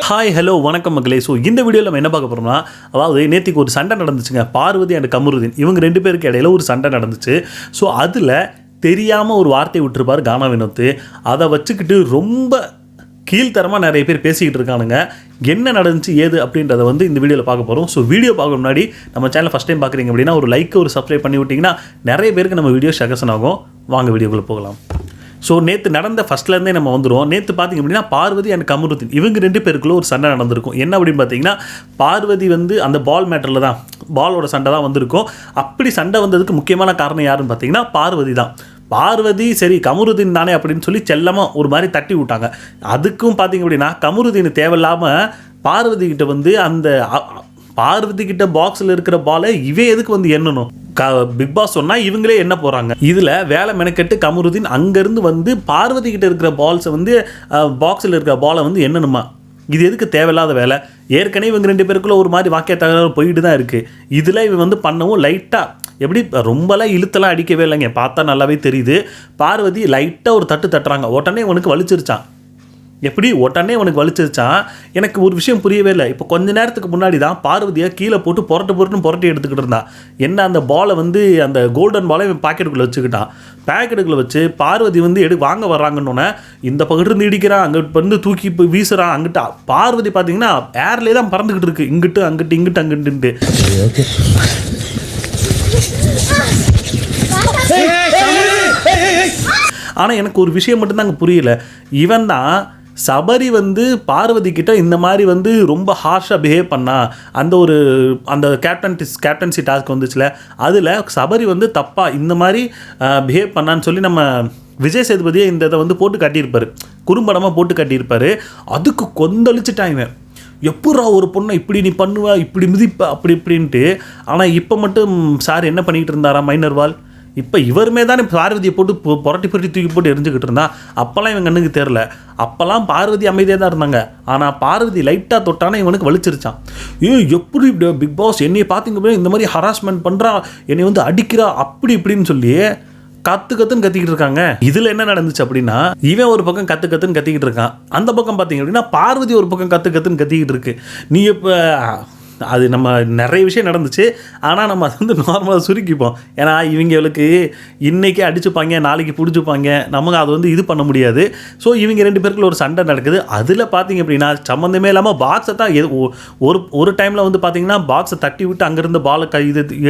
Hi hello வணக்கம் மக்களே. So இந்த வீடியோவில் நம்ம என்ன பார்க்க போகிறோம்னா, அதாவது நேற்றுக்கு ஒரு சண்டை நடந்துச்சுங்க. பார்வதி அண்ட் கமருதீன் இவங்க ரெண்டு பேருக்கு இடையில ஒரு சண்டை நடந்துச்சு. ஸோ அதில் தெரியாமல் ஒரு வார்த்தை விட்டுருப்பார் கானா வினோத். அதை வச்சுக்கிட்டு ரொம்ப கீழ்த்தரமாக நிறைய பேர் பேசிக்கிட்டு இருக்கானுங்க. என்ன நடந்துச்சு ஏது அப்படின்றத வந்து இந்த வீடியோவில் பார்க்க போகிறோம். ஸோ வீடியோ பார்க்க முன்னாடி நம்ம சேனல் ஃபஸ்ட் டைம் பார்க்குறீங்க அப்படின்னா ஒரு லைக் ஒரு சப்ஸ்கிரைப் பண்ணி விட்டிங்கன்னா நிறைய பேருக்கு நம்ம வீடியோ சஜஷன் ஆகும். வாங்க வீடியோக்குள்ளே போகலாம். ஸோ நேற்று நடந்த ஃபஸ்ட்லேருந்தே நம்ம வந்துடுவோம். நேற்று பார்த்திங்க அப்படின்னா பார்வதி அண்ட் கமருதீன் இவங்க ரெண்டு பேருக்குள்ளே ஒரு சண்டை நடந்திருக்கும். என்ன அப்படின்னு பார்த்தீங்கன்னா, பார்வதி வந்து அந்த பால் மேட்டரில் தான் பாலோட சண்டை தான் வந்திருக்கும். அப்படி சண்டை வந்ததுக்கு முக்கியமான காரணம் யாருன்னு பார்த்தீங்கன்னா பார்வதி தான். பார்வதி சரி கமருதீன் தானே அப்படின்னு சொல்லி செல்லமாக ஒரு மாதிரி தட்டி விட்டாங்க. அதுக்கும் பார்த்திங்க அப்படின்னா கமருதீன் தேவையில்லாமல் பார்வதி கிட்ட வந்து அந்த பார்வதி கிட்ட பாக்ஸில் இருக்கிற பாலை இவன் எதுக்கு வந்து எண்ணணும், பிக் பாஸ் சொன்னால் இவங்களே என்ன போகிறாங்க. இதில் வேலை மெனக்கெட்டு கமருதீன் அங்கேருந்து வந்து பார்வதி கிட்ட இருக்கிற பால்ஸை வந்து பாக்ஸில் இருக்கிற பாலை வந்து எண்ணணுமா. இது எதுக்கு தேவையில்லாத வேலை. ஏற்கனவே இவங்க ரெண்டு பேருக்குள்ள ஒரு மாதிரி வாக்கிய தகவல் போயிட்டு தான் இருக்குது. இதில் இவன் வந்து பண்ணவும் லைட்டாக எப்படி ரொம்பலாம் இழுத்தெல்லாம் அடிக்கவே இல்லைங்க. பார்த்தா நல்லாவே தெரியுது. பார்வதி லைட்டாக ஒரு தட்டு தட்டுறாங்க. உடனே உனக்கு வலிச்சிருச்சான். எப்படி உடனே உனக்கு வலிச்சிருச்சான். எனக்கு ஒரு விஷயம் புரியவே இல்லை. இப்போ கொஞ்ச நேரத்துக்கு முன்னாடி தான் பார்வதியை கீழே போட்டு புரட்டி எடுத்துக்கிட்டு இருந்தான். என்ன அந்த பாலை வந்து அந்த கோல்டன் பாலை இவன் பாக்கெட்டுக்குள்ளே வச்சுக்கிட்டான். பாக்கெட்டுக்குள்ளே வச்சு பார்வதி வந்து வாங்க வர்றாங்கன்னொன்னே இந்த பக்கத்துலேருந்து இடிக்கிறான், அங்கிட்டு வந்து தூக்கி இப்போ வீசுகிறான். அங்கிட்ட பார்வதி பார்த்தீங்கன்னா ஏர்லேயே தான் பறந்துக்கிட்டு இருக்கு. இங்கிட்டு அங்கிட்டுன்ட்டு ஆனால் எனக்கு ஒரு விஷயம் மட்டும்தான் அங்கே புரியல. இவன் தான் சபரி வந்து பார்வதி கிட்ட இந்த மாதிரி வந்து ரொம்ப ஹார்ஷாக பிஹேவ் பண்ணா. அந்த கேப்டன்சி டாஸ்க் வந்துச்சுல, அதில் சபரி வந்து தப்பாக இந்த மாதிரி பிஹேவ் பண்ணான்னு சொல்லி நம்ம விஜய் சேதுபதியை இந்த இதை வந்து போட்டு காட்டியிருப்பார், குறும்படமாக போட்டு காட்டியிருப்பார். அதுக்கு கொந்தளிச்சுட்டான் இவன். எப்படா ஒரு பொண்ணை இப்படி நீ பண்ணுவ, இப்படி மிதிப்ப, அப்படி இப்படின்ட்டு. ஆனால் இப்போ மட்டும் சார் என்ன பண்ணிக்கிட்டு இருந்தாரா மைனர்வால். இப்போ இவருமே தானே பார்வதியை போட்டு புரட்டி தூக்கி போட்டு எரிஞ்சுக்கிட்டு இருந்தான். அப்போல்லாம் இவன் கண்ணுக்கு தெரில. அப்போல்லாம் பார்வதி அமைதியாக தான் இருந்தாங்க. ஆனால் பார்வதி லைட்டாக தொட்டானா இவனுக்கு வலிச்சிருச்சான். எப்படி பிக் பாஸ் என்னையை பார்த்திங்க இந்த மாதிரி ஹராஸ்மெண்ட் பண்ணுறா, என்னை வந்து அடிக்கிறா, அப்படி இப்படின்னு சொல்லி கத்துன்னு கத்திக்கிட்டு இருக்காங்க. இதில் என்ன நடந்துச்சு அப்படின்னா, இவன் ஒரு பக்கம் கத்துன்னு கத்திக்கிட்டு இருக்கான். அந்த பக்கம் பார்த்தீங்க அப்படின்னா பார்வதி ஒரு பக்கம் கத்துன்னு கத்திக்கிட்டு இருக்கு. நீ இப்போ அது நம்ம நிறைய விஷயம் நடந்துச்சு. ஆனால் நம்ம அதை வந்து நார்மலாக சுருக்கிப்போம். ஏன்னா இவங்களுக்கு இன்றைக்கி அடிச்சுப்பாங்க, நாளைக்கு பிடிச்சிப்பாங்க. நமக்கு அது வந்து இது பண்ண முடியாது. ஸோ இவங்க ரெண்டு பேருக்குள்ள ஒரு சண்டை நடக்குது. அதில் பார்த்திங்க அப்படின்னா சம்மந்தமே இல்லாமல் பாக்ஸை தான் ஒரு டைமில் வந்து பார்த்திங்கன்னா பாக்ஸை தட்டி விட்டு அங்கேருந்து பாலை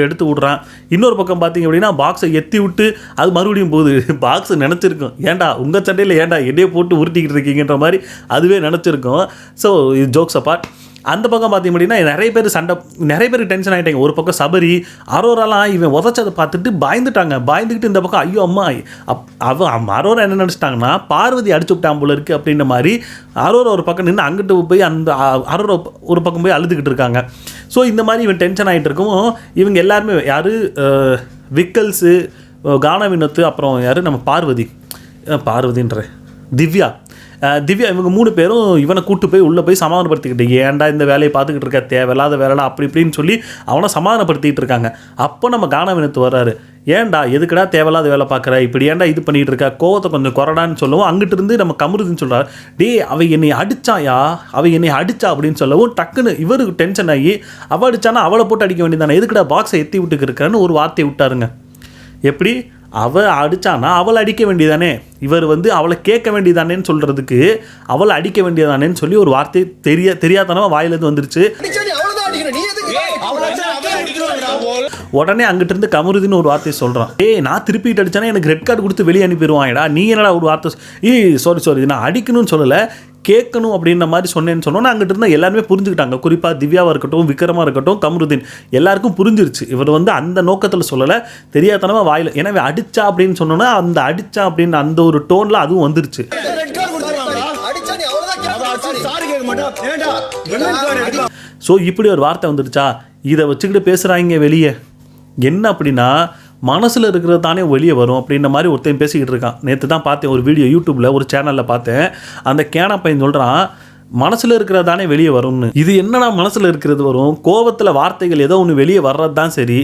எடுத்து விட்றான். இன்னொரு பக்கம் பார்த்திங்க அப்படின்னா பாக்ஸை எத்தி விட்டு அது மறுபடியும் போகுது. பாக்ஸை நினச்சிருக்கும், ஏன்டா உங்கள் சண்டையில் ஏன்டா என்னையே போட்டு உருட்டிக்கிட்டு இருக்கீங்கன்ற மாதிரி அதுவே நினச்சிருக்கும். ஸோ இது ஜோக்ஸ் அப்பார்ட். அந்த பக்கம் பார்த்தீங்க அப்படின்னா நிறைய பேர் டென்ஷன் ஆகிட்டாங்க. ஒரு பக்கம் சபரி அரோராலாம் இவன் உதச்சதை பார்த்துட்டு பயந்துக்கிட்டு இந்த பக்கம் ஐயோ அம்மா அரோரா என்ன நினச்சிட்டாங்கன்னா பார்வதி அடிச்சு விட்டான் போல இருக்குது அப்படின்ற மாதிரி அரோரா ஒரு பக்கம் நின்று அங்கிட்டு போய் அந்த அரோரா ஒரு பக்கம் போய் அழுதுகிட்டு இருக்காங்க. ஸோ இந்த மாதிரி இவன் டென்ஷன் ஆகிட்டு இருக்கும். இவங்க எல்லாருமே யார், விக்கல்ஸு, கானா வினோத், அப்புறம் யார் நம்ம பார்வதின்ற திவ்யா இவங்க 3 பேரும் இவனை கூட்டு போய் உள்ளே போய் சமாதானப்படுத்திக்கிட்டு, ஏன்டா இந்த வேலையை பார்த்துக்கிட்டு இருக்க, தேவையில்லாத வேலைடா அப்படி இப்படின்னு சொல்லி அவனை சமாதானப்படுத்திக்கிட்டு இருக்காங்க. அப்போ நம்ம கானா வினோத் வர்றாரு. ஏன்டா எதுக்குடா தேவையில்லாத வேலை பார்க்குற, இப்படி ஏன்டா இது பண்ணிகிட்டு இருக்கா, கோவத்தை கொஞ்சம் குறடான்னு சொல்லவும் அங்கிட்டு இருந்து நம்ம கமருதீன் சொல்கிறார், அவ என்னை அடிச்சா அப்படின்னு சொல்லவும் டக்குன்னு இவருக்கு டென்ஷன் ஆகி அவள் அடித்தானா அவளை போட்டு அடிக்க வேண்டியதானே, எதுக்குடா பாக்ஸை எத்தி விட்டுக்கு இருக்கான்னு ஒரு வார்த்தையை விட்டாருங்க. எப்படி அவள் அடித்தானா அவளை அடிக்க வேண்டியதானே, இவர் வந்து அவளை கேட்க வேண்டியதானேன்னு சொல்கிறதுக்கு அவளை அடிக்க வேண்டியதானேன்னு சொல்லி ஒரு வார்த்தை தெரியாதனமாக வாயிலேருந்து வந்துருச்சு. உடனே அங்கிட்டு இருந்து கமருதீன் ஒரு வார்த்தையை சொல்கிறான், நான் திருப்பிட்டு அடித்தானே எனக்கு ரெட் கார்டு கொடுத்து வெளியே அனுப்பிடுவாங்கடா, நீ என்னடா ஒரு வார்த்தை சாரி நான் அடிக்கணும்னு சொல்லலை, கேட்கணும் அப்படின்ற மாதிரி சொன்னேன்னு சொன்னோன்னா அங்கிட்ட இருந்தால் எல்லாருமே புரிஞ்சுக்கிட்டாங்க. குறிப்பாக திவ்யாவாக இருக்கட்டும், விக்ரமாக இருக்கட்டும், கமருதீன் எல்லாருக்கும் புரிஞ்சிருச்சு. இவர் வந்து அந்த நோக்கத்தில் சொல்லலை, தெரியாதனமாக வாயில். எனவே அடித்தா அப்படின்னு சொன்னோன்னா அந்த அடித்தா அப்படின்னு அந்த ஒரு டோனில் அதுவும் வந்துருச்சு. ஸோ இப்படி ஒரு வார்த்தை வந்துடுச்சா, இதை வச்சுக்கிட்டு பேசுகிறாங்க வெளியே. என்ன அப்படின்னா மனசில் இருக்கிறது தானே வெளியே வரும் அப்படின்ற மாதிரி ஒருத்தன் பேசிக்கிட்டு இருக்கான். நேற்று தான் பார்த்தேன் ஒரு வீடியோ யூடியூப்பில் ஒரு சேனலில் பார்த்தேன். அந்த கேனா பையன் சொல்கிறான், மனசில் இருக்கிறது தானே வெளியே வரும்னு. இது என்னடா மனசில் இருக்கிறது வரும், கோபத்தில் வார்த்தைகள் ஏதோ ஒன்று வெளியே வர்றது தான் சரி,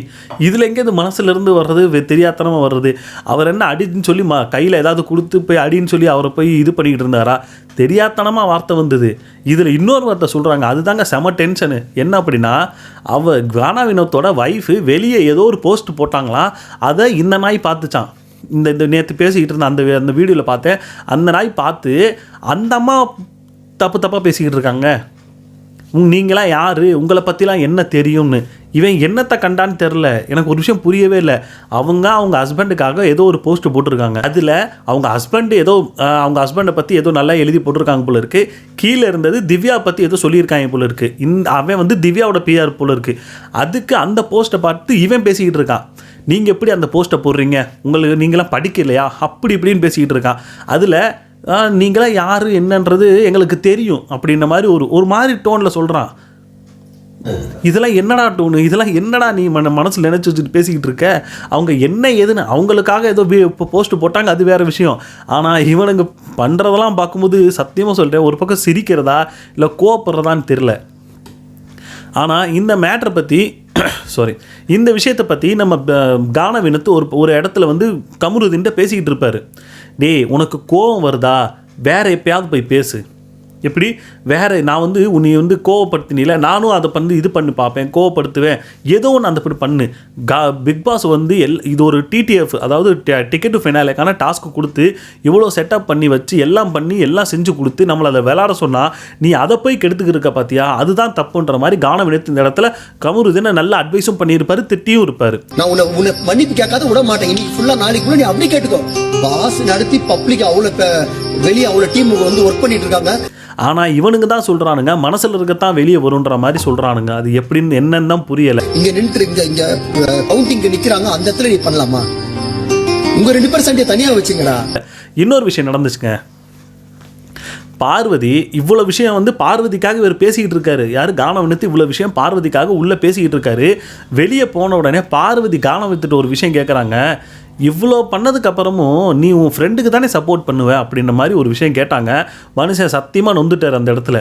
இதில் எங்கேருந்து மனசுலேருந்து வர்றது தெரியாதனமாக வர்றது. அவர் என்ன அடின்னு சொல்லி கையில் ஏதாவது கொடுத்து போய் அடின்னு சொல்லி அவரை போய் இது பண்ணிக்கிட்டு இருந்தாரா, தெரியாதனமாக வார்த்தை வந்தது. இதில் இன்னொரு வார்த்தை சொல்கிறாங்க, அதுதாங்க செம டென்ஷனு. என்ன அப்படின்னா, கானா வினோத்தோட வைஃபு வெளியே ஏதோ ஒரு போஸ்ட் போட்டாங்களாம், அதை இந்த நாய் பார்த்துச்சான். இந்த நேற்று பேசிக்கிட்டு இருந்த அந்த வீடியோவில் பார்த்தேன். அந்த நாய் பார்த்து அந்த அம்மா தப்பாக பேசிக்கிட்டு இருக்காங்க. நீங்களாம் யார், உங்களை பற்றிலாம் என்ன தெரியும்னு. இவன் என்னத்தை கண்டான்னு தெரில, எனக்கு ஒரு விஷயம் புரியவே இல்லை. அவங்க ஹஸ்பண்டுக்காக ஏதோ ஒரு போஸ்ட் போட்டிருக்காங்க. அதில் அவங்க ஹஸ்பண்டை பற்றி ஏதோ நல்லா எழுதி போட்டிருக்காங்க போல இருக்குது. கீழே இருந்தது திவ்யா பற்றி ஏதோ சொல்லியிருக்காங்க போல இருக்குது. அவன் வந்து திவ்யாவோட பிஆர் போல இருக்குது. அதுக்கு அந்த போஸ்ட்டை பார்த்து இவன் பேசிக்கிட்டு இருக்கான். நீங்கள் எப்படி அந்த போஸ்ட்டை போடுறீங்க, நீங்களாம் படிக்கலையா, அப்படி இப்படின்னு பேசிக்கிட்டு இருக்கான். அதில் நீங்களாம் யார் என்னன்றது எங்களுக்கு தெரியும் அப்படின்ற மாதிரி ஒரு மாதிரி டோனில் சொல்கிறான். இதெல்லாம் என்னடா டோனு, இதெல்லாம் என்னடா நீ மனசில் நினச்சி வச்சுட்டு பேசிக்கிட்டு இருக்க. அவங்க என்ன ஏதுன்னு அவங்களுக்காக ஏதோ போஸ்ட் போட்டாங்க, அது வேறு விஷயம். ஆனால் இவனுங்க பண்ணுறதெல்லாம் பார்க்கும்போது சத்தியமாக சொல்கிறேன், ஒரு பக்கம் சிரிக்கிறதா இல்லை கோவப்படுறதான்னு தெரில. ஆனால் இந்த மேட்ரை பற்றி இந்த விஷயத்தை பற்றி நம்ம கானா வினோத் ஒரு இடத்துல வந்து கமருதீன்ட்ட பேசிக்கிட்டு இருப்பார். டேய், உனக்கு கோவம் வருதா, வேற எப்பயாவது போய் பேசு. எப்படி வேறு, நான் வந்து உன்னை வந்து கோவப்படுத்தினில, நானும் அதை இது பண்ணி பார்ப்பேன், கோவப்படுத்துவேன், ஏதோ ஒன்று அந்த பண்ணு. பிக் பாஸ் வந்து இது ஒரு டிடிஎஃப், அதாவது டிக்கெட் டு ஃபைனலுக்கான டாஸ்க்கு கொடுத்து இவ்வளோ செட்டப் பண்ணி வச்சு எல்லாம் செஞ்சு கொடுத்து நம்மளை அதை விளாட சொன்னால் நீ அதை போய் கெடுத்துக்கிட்டு இருக்க பார்த்தியா, அதுதான் தப்புன்ற மாதிரி கானா வினோத் இந்த இடத்துல கமருதீனை நல்ல அட்வைஸும் பண்ணியிருப்பாரு, திட்டியும் இருப்பார். நான் உன்னை மன்னிப்பு கேட்காத விட மாட்டேன், இன்னைக்கு ஃபுல்லாக நாளைக்குள்ள நீ அப்படி கேட்டுக்கோ. பாஸ் நடத்தி பப்ளிக் அவ்வளோ வெளியே அவ்வளோ டீம் வந்து ஒர்க் பண்ணிட்டு இருக்காங்க. ஆனால் இவனுங்க தான் சொல்கிறானுங்க மனசில் இருக்கத்தான் வெளியே வரும்ன்ற மாதிரி சொல்கிறானுங்க. அது எப்படின்னு என்னன்னு தான் புரியலை. இங்கே நின்று இங்கே கவுண்டிங் நிற்கிறாங்க, அந்த இடத்துல நீ பண்ணலாமா? உங்கள் 2% தனியாக வச்சுங்கடா. இன்னொரு விஷயம் நடந்துச்சுங்க. பார்வதி இவ்வளோ விஷயம் வந்து பார்வதிக்காக இவர் பேசிக்கிட்டு இருக்காரு. யார், கானா வினோத் இவ்வளோ விஷயம் பார்வதிக்காக உள்ளே பேசிக்கிட்டு இருக்காரு. வெளியே போன உடனே பார்வதி கானா வினோத் ஒரு விஷயம் கேட்குறாங்க, இவ்வளோ பண்ணதுக்கு அப்புறமும் நீ உன் ஃப்ரெண்டுக்கு தானே சப்போர்ட் பண்ணுவ அப்படின்ற மாதிரி ஒரு விஷயம் கேட்டாங்க. மனுஷன் சத்தியமாக நொந்துட்டார் அந்த இடத்துல.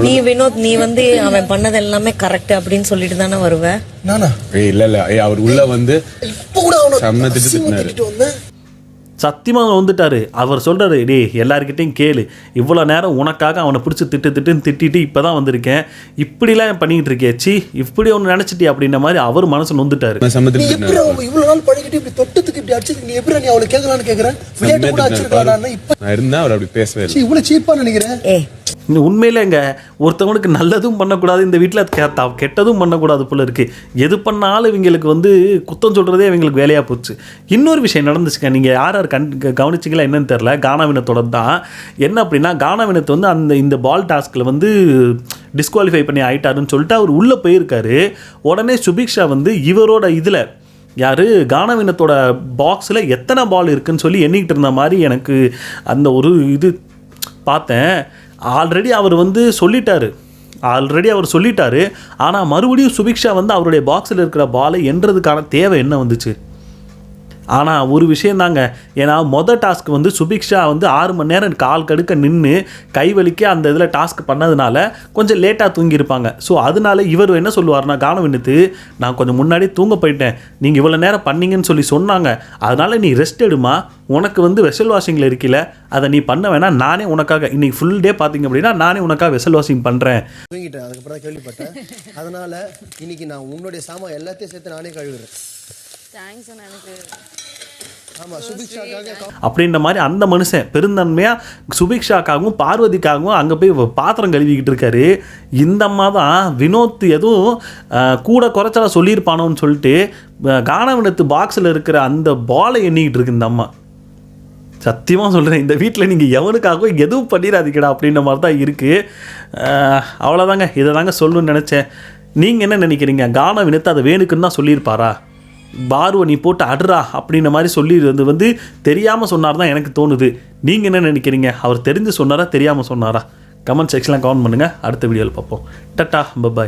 நீ வினோத், நீ வந்து அவன் பண்ணது எல்லாமே கரெக்ட் அப்படின்னு சொல்லிட்டு தானே வருவ. இல்ல அவர் உள்ள வந்து சத்தியமாக வந்துட்டாரு. அவர் சொல்கிறாரு, டே எல்லாருக்கிட்டையும் கேளு, இவ்வளோ நேரம் உனக்காக அவனை பிடிச்சி திட்டிட்டு இப்போ தான் வந்திருக்கேன், இப்படிலாம் பண்ணிக்கிட்டு இருக்கே, சி இப்படி ஒன்று நினச்சிட்டி அப்படின்ற மாதிரி அவர் மனசு நொந்துட்டாரு. இவ்வளோ நாள் படிக்கிட்டு இப்படி தொட்டத்துக்கு இப்படி அடிச்சு நீ எப்படி நீ அவளை கேட்கலான்னு கேட்குறேன். இருந்தா அவர் அப்படி பேசவே இல்லை. இவ்வளோ சீப்பாக நினைக்கிறேன். உண்மையிலேங்க ஒருத்தவங்களுக்கு நல்லதும் பண்ணக்கூடாது, இந்த வீட்டில் கெட்டதும் பண்ணக்கூடாது போல இருக்குது. எது பண்ணாலும் இவங்களுக்கு வந்து குத்தம் சொல்கிறதே இவங்களுக்கு வேலையாக போச்சு. இன்னொரு விஷயம் நடந்துச்சுங்க, நீங்கள் யார் கவனிச்சிங்களா என்னன்னு தெரில. கானா வினோத்தோட தான் என்ன அப்படின்னா, கானா வினோத் வந்து இந்த பால் டாஸ்கில் வந்து டிஸ்குவாலிஃபை பண்ணி ஆயிட்டாருன்னு சொல்லிட்டு அவர் உள்ளே போயிருக்காரு. உடனே சுபிக்ஷா வந்து இவரோட இதில் யார், கானா வினோத்தோட பாக்ஸில் எத்தனை பால் இருக்குன்னு சொல்லி எண்ணிக்கிட்டு இருந்த மாதிரி எனக்கு அந்த ஒரு இது பார்த்தேன். ஆல்ரெடி அவர் சொல்லிட்டாரு. ஆனால் மறுபடியும் சுபிக்ஷா வந்து அவருடைய பாக்ஸில் இருக்கிற பாலை எண்றதுக்கான தேவை என்ன வந்துச்சு? ஆனால் ஒரு விஷயம் தாங்க, ஏன்னா டாஸ்க் வந்து சுபிக்ஷா வந்து 6 மணி நேரம் கால் கடுக்க நின்று கைவலிக்க அந்த இதில் டாஸ்க் பண்ணதுனால கொஞ்சம் லேட்டாக தூங்கியிருப்பாங்க. ஸோ அதனால இவர் என்ன சொல்லுவார்னா, கானா வினோத் நான் கொஞ்சம் முன்னாடி தூங்க போயிட்டேன், நீங்கள் இவ்வளோ நேரம் பண்ணீங்கன்னு சொன்னாங்க, அதனால் நீ ரெஸ்ட் எடுமா, உனக்கு வந்து வெசல் வாஷிங்கில் இருக்கல, அதை நீ பண்ண வேணாம், நானே உனக்காக இன்னைக்கு ஃபுல் டே பார்த்தீங்க அப்படின்னா நானே உனக்காக வெசல் வாஷிங் பண்ணுறேன். தூங்கிட்டேன், அதுக்கப்புறம் தான் கேள்விப்பட்டேன். அதனால் இன்னைக்கு நான் உன்னுடைய சாமான் எல்லாத்தையும் சேர்த்து நானே கழுவுறேன். அப்படின்ற மாதிரி அந்த மனுஷன் பெருந்தன்மையாக சுபிக்ஷாக்காகவும் பார்வதிக்காகவும் அங்கே போய் பாத்திரம் கழுவிக்கிட்டு இருக்காரு. இந்த அம்மா தான் வினோத் எதுவும் கூட குறைச்சலா சொல்லியிருப்பானோன்னு சொல்லிட்டு கானா வினோத் பாக்ஸில் இருக்கிற அந்த பாலை எண்ணிக்கிட்டு இருக்கு இந்த அம்மா. சத்தியமாக சொல்கிறேன், இந்த வீட்டில் நீங்கள் எவனுக்காகவும் எதுவும் பண்ணிடாதீங்கடா அப்படின்ற மாதிரி தான் இருக்குது. அவ்வளோதாங்க, இதை தாங்க சொல்லணும்னு நினச்சேன். நீங்கள் என்ன நினைக்கிறீங்க? கானா வினோத் அதை வேணுக்குன்னு தான் சொல்லியிருப்பாரா? பார்வை நீ போட்டு அடுறா அப்படின்ற மாதிரி சொல்லிடுறது வந்து தெரியாமல் சொன்னார் தான் எனக்கு தோணுது. நீங்கள் என்ன நினைக்கிறீங்க? அவர் தெரிஞ்சு சொன்னாரா தெரியாமல் சொன்னாரா? கமெண்ட் செக்ஷனில் கமெண்ட் பண்ணுங்கள். அடுத்த வீடியோவில் பார்ப்போம். Tata, by.